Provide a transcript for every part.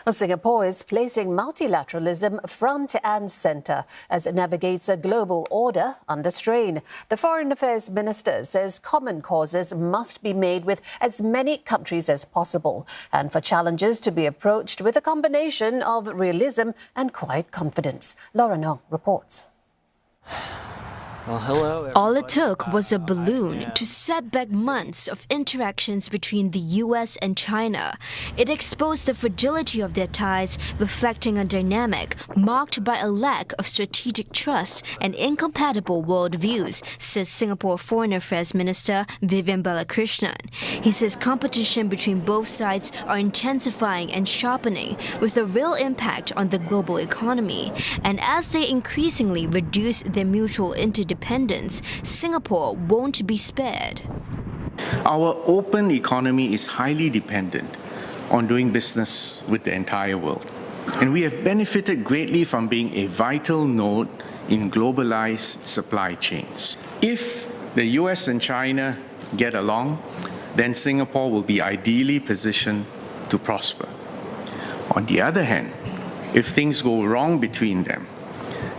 Well, Singapore is placing multilateralism front and centre as it navigates a global order under strain. The Foreign Affairs Minister says common causes must be made with as many countries as possible, and for challenges to be approached with a combination of realism and quiet confidence. Lauren Ong reports. Well, hello, all it took was a balloon to set back months of interactions between the US and China. It exposed the fragility of their ties, reflecting a dynamic marked by a lack of strategic trust and incompatible worldviews, says Singapore Foreign Affairs Minister Vivian Balakrishnan. He says competition between both sides are intensifying and sharpening, with a real impact on the global economy. And as they increasingly reduce their mutual interdependence, Singapore won't be spared. Our open economy is highly dependent on doing business with the entire world. And we have benefited greatly from being a vital node in globalized supply chains. If the US and China get along, then Singapore will be ideally positioned to prosper. On the other hand, if things go wrong between them,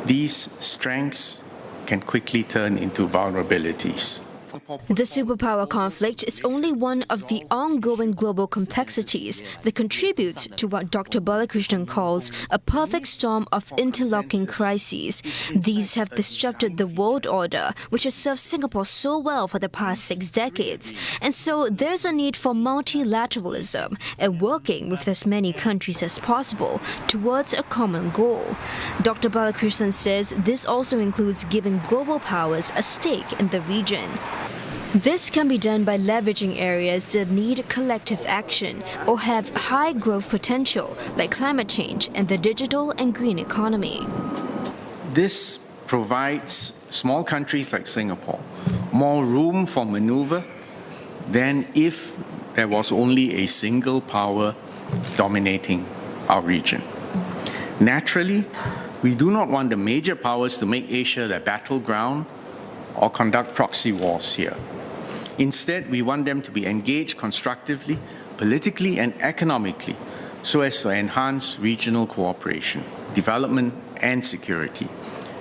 these strengths can quickly turn into vulnerabilities. The superpower conflict is only one of the ongoing global complexities that contributes to what Dr. Balakrishnan calls a perfect storm of interlocking crises. These have disrupted the world order, which has served Singapore so well for the past 6 decades. And so there's a need for multilateralism and working with as many countries as possible towards a common goal. Dr. Balakrishnan says this also includes giving global powers a stake in the region. This can be done by leveraging areas that need collective action or have high growth potential, like climate change and the digital and green economy. This provides small countries like Singapore more room for maneuver than if there was only a single power dominating our region. Naturally, we do not want the major powers to make Asia their battleground or conduct proxy wars here. Instead, we want them to be engaged constructively, politically and economically, so as to enhance regional cooperation, development and security.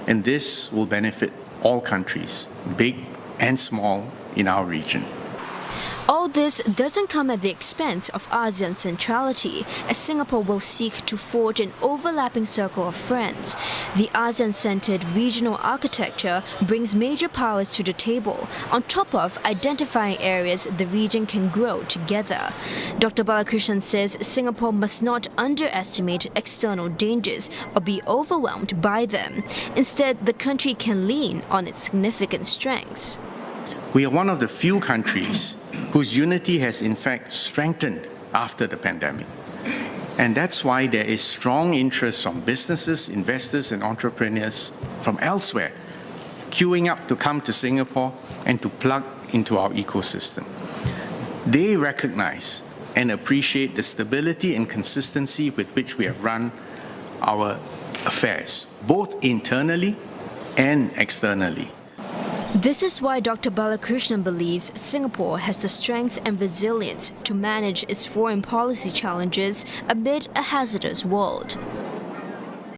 And this will benefit all countries, big and small, in our region. All this doesn't come at the expense of ASEAN centrality, as Singapore will seek to forge an overlapping circle of friends. The ASEAN-centered regional architecture brings major powers to the table, on top of identifying areas the region can grow together. Dr. Balakrishnan says Singapore must not underestimate external dangers or be overwhelmed by them. Instead, the country can lean on its significant strengths. We are one of the few countries whose unity has in fact strengthened after the pandemic. And that's why there is strong interest from businesses, investors and entrepreneurs from elsewhere queuing up to come to Singapore and to plug into our ecosystem. They recognize and appreciate the stability and consistency with which we have run our affairs, both internally and externally. This is why Dr. Balakrishnan believes Singapore has the strength and resilience to manage its foreign policy challenges amid a hazardous world.